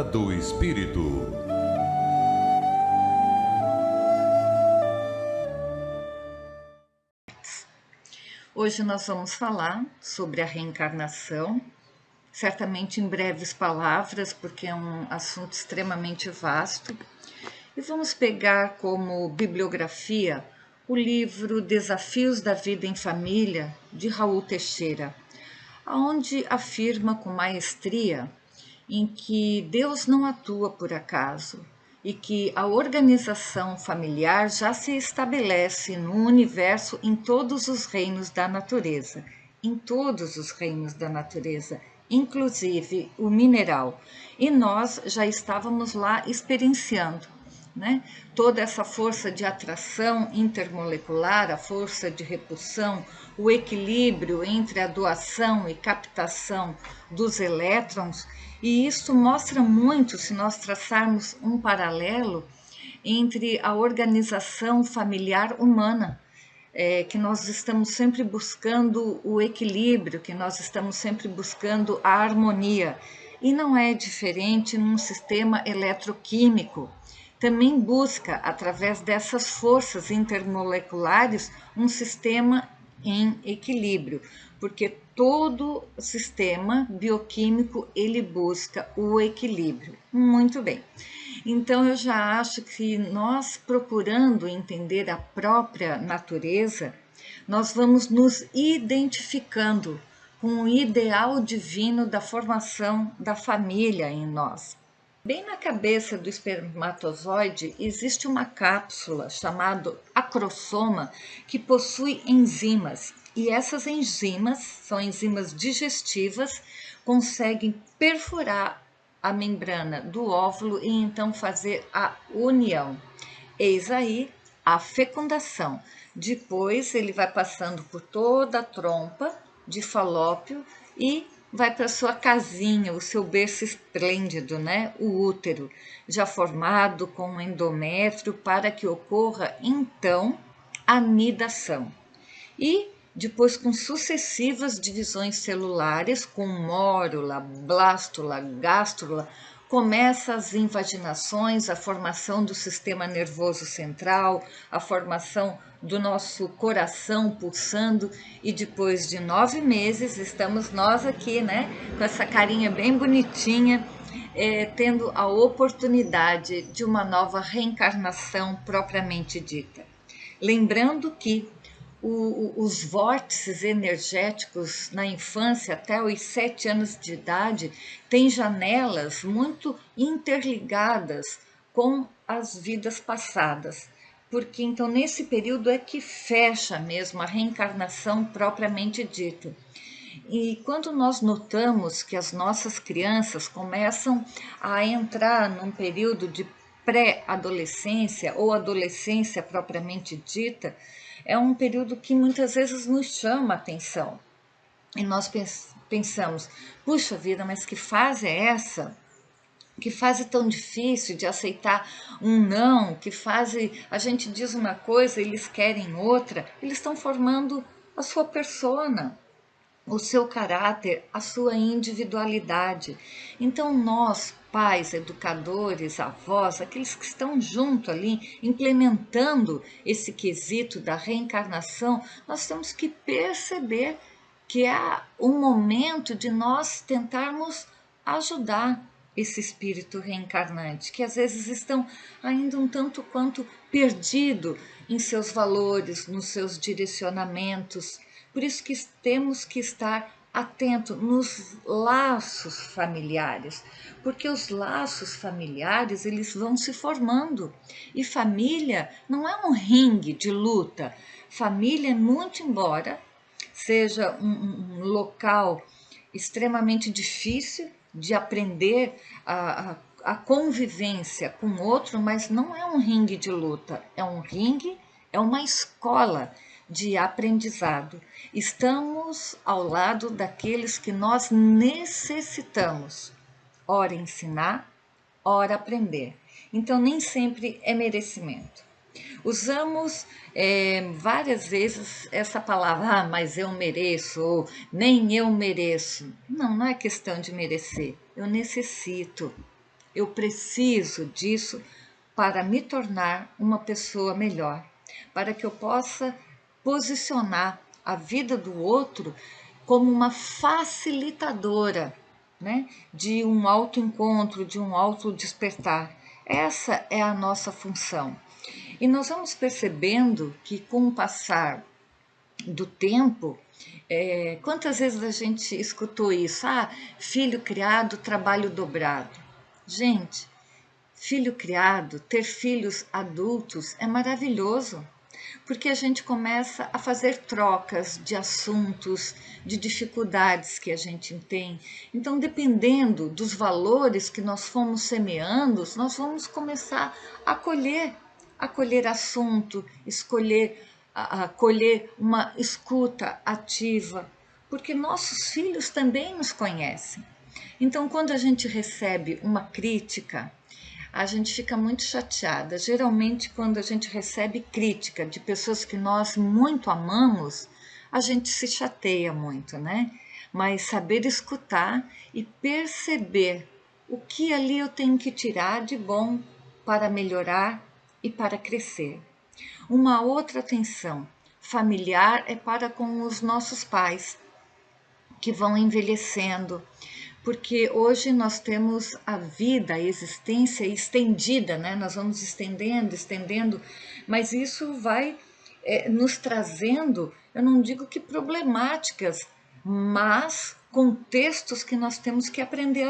Hora do Espírito. Hoje nós vamos falar sobre a reencarnação, certamente em breves palavras, porque é um assunto extremamente vasto. E vamos pegar como bibliografia o livro Desafios da Vida em Família, de Raul Teixeira, onde afirma com maestria em que Deus não atua por acaso e que a organização familiar já se estabelece no universo em todos os reinos da natureza, inclusive o mineral. E nós já estávamos lá experienciando, né? Toda essa força de atração intermolecular, a força de repulsão, o equilíbrio entre a doação e captação dos elétrons, e isso mostra muito, se nós traçarmos um paralelo entre a organização familiar humana, que nós estamos sempre buscando o equilíbrio, que nós estamos sempre buscando a harmonia. E não é diferente num sistema eletroquímico. Também busca, através dessas forças intermoleculares, um sistema em equilíbrio, porque todo sistema bioquímico ele busca o equilíbrio. Muito bem. Então eu já acho que nós procurando entender a própria natureza, nós vamos nos identificando com o ideal divino da formação da família em nós. Bem na cabeça do espermatozoide existe uma cápsula chamada acrosoma que possui enzimas, e essas enzimas são enzimas digestivas, conseguem perfurar a membrana do óvulo e então fazer a união. Eis aí a fecundação. Depois ele vai passando por toda a trompa de Falópio e vai para sua casinha, o seu berço esplêndido, né? O útero, já formado com um endométrio para que ocorra então a nidação. E depois com sucessivas divisões celulares, com mórula, blástula, gástrula, começa as invaginações, a formação do sistema nervoso central, a formação do nosso coração pulsando, e depois de 9 meses estamos nós aqui, né, com essa carinha bem bonitinha, tendo a oportunidade de uma nova reencarnação propriamente dita. Lembrando que os vórtices energéticos na infância até os 7 anos de idade têm janelas muito interligadas com as vidas passadas, porque então nesse período é que fecha mesmo a reencarnação propriamente dita. E quando nós notamos que as nossas crianças começam a entrar num período de pré-adolescência ou adolescência propriamente dita, é um período que muitas vezes nos chama a atenção. E nós pensamos, puxa vida, mas que fase é essa? Que fase tão difícil de aceitar um não, que fase a gente diz uma coisa, eles querem outra, eles estão formando a sua persona, o seu caráter, a sua individualidade. Então nós, pais, educadores, avós, aqueles que estão junto ali, implementando esse quesito da reencarnação, nós temos que perceber que é um momento de nós tentarmos ajudar esse espírito reencarnante, que às vezes estão ainda um tanto quanto perdido em seus valores, nos seus direcionamentos. Por isso que temos que estar atento nos laços familiares, porque os laços familiares eles vão se formando, e família não é um ringue de luta. Família, muito embora seja um local extremamente difícil de aprender a convivência com o outro, mas não é um ringue de luta, é um ringue, é uma escola de aprendizado. Estamos ao lado daqueles que nós necessitamos, ora ensinar, ora aprender. Então, nem sempre é merecimento. Usamos várias vezes essa palavra, mas eu mereço, ou nem eu mereço. Não, não é questão de merecer, eu necessito. Eu preciso disso para me tornar uma pessoa melhor, para que eu possa posicionar a vida do outro como uma facilitadora, né, de um autoencontro, de um autodespertar. Essa é a nossa função. E nós vamos percebendo que com o passar do tempo, quantas vezes a gente escutou isso? Ah, filho criado, trabalho dobrado. Gente, filho criado, ter filhos adultos é maravilhoso, porque a gente começa a fazer trocas de assuntos, de dificuldades que a gente tem. Então, dependendo dos valores que nós fomos semeando, nós vamos começar a colher assunto, colher uma escuta ativa, porque nossos filhos também nos conhecem. Então, quando a gente recebe uma crítica, a gente fica muito chateada. Geralmente, quando a gente recebe crítica de pessoas que nós muito amamos, a gente se chateia muito, né? Mas saber escutar e perceber o que ali eu tenho que tirar de bom para melhorar e para crescer. Uma outra atenção familiar é para com os nossos pais, que vão envelhecendo, porque hoje nós temos a vida, a existência estendida, né? Nós vamos estendendo, estendendo, mas isso vai nos trazendo, eu não digo que problemáticas, mas contextos que nós temos que aprender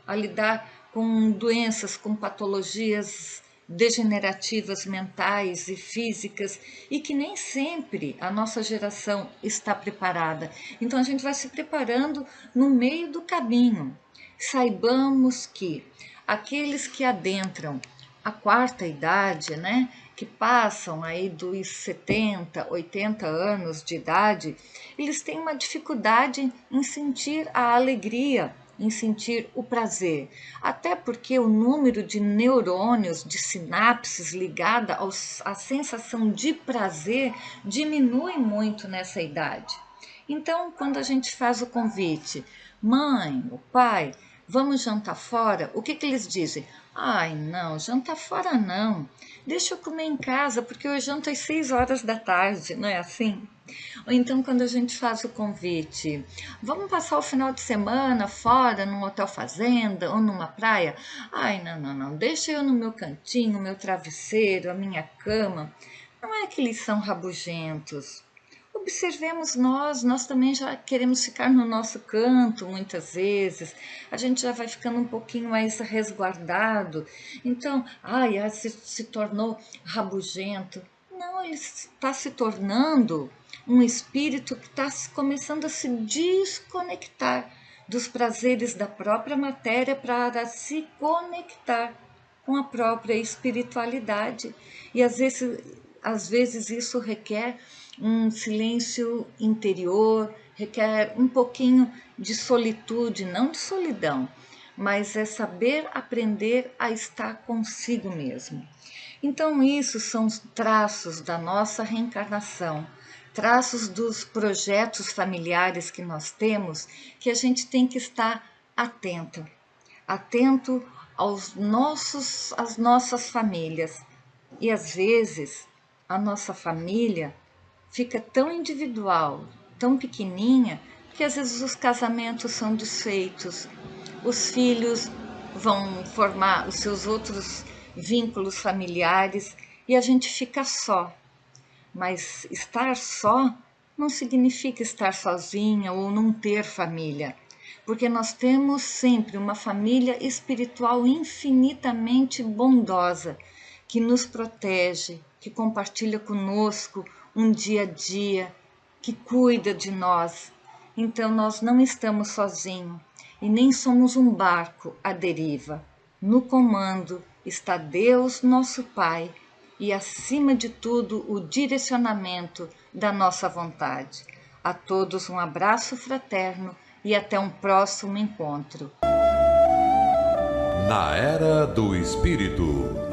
a lidar com doenças, com patologias degenerativas mentais e físicas e que nem sempre a nossa geração está preparada. Então a gente vai se preparando no meio do caminho. Saibamos que aqueles que adentram a quarta idade, né, que passam aí dos 70, 80 anos de idade, eles têm uma dificuldade em sentir a alegria, em sentir o prazer, até porque o número de neurônios, de sinapses ligada à sensação de prazer diminui muito nessa idade. Então, quando a gente faz o convite, mãe, o pai, vamos jantar fora, o que eles dizem? Ai, não, jantar fora não. Deixa eu comer em casa, porque eu janto às 6 horas da tarde, não é assim? Ou então, quando a gente faz o convite, vamos passar o final de semana fora, num hotel fazenda ou numa praia? Ai, não, não, não, deixa eu no meu cantinho, meu travesseiro, a minha cama. Não é que eles são rabugentos. Observemos nós também já queremos ficar no nosso canto muitas vezes, a gente já vai ficando um pouquinho mais resguardado. Então, se tornou rabugento. Não, ele está se tornando um espírito que está começando a se desconectar dos prazeres da própria matéria para se conectar com a própria espiritualidade. E às vezes isso requer um silêncio interior, requer um pouquinho de solitude, não de solidão, mas é saber aprender a estar consigo mesmo. Então, isso são os traços da nossa reencarnação, traços dos projetos familiares que nós temos, que a gente tem que estar atento, atento às nossas famílias. E às vezes a nossa família fica tão individual, tão pequenininha, que às vezes os casamentos são desfeitos, os filhos vão formar os seus outros vínculos familiares e a gente fica só. Mas estar só não significa estar sozinha ou não ter família, porque nós temos sempre uma família espiritual infinitamente bondosa, que nos protege, que compartilha conosco um dia a dia, que cuida de nós. Então nós não estamos sozinhos e nem somos um barco à deriva. No comando está Deus, nosso Pai, e acima de tudo o direcionamento da nossa vontade. A todos um abraço fraterno e até um próximo encontro. Na Era do Espírito.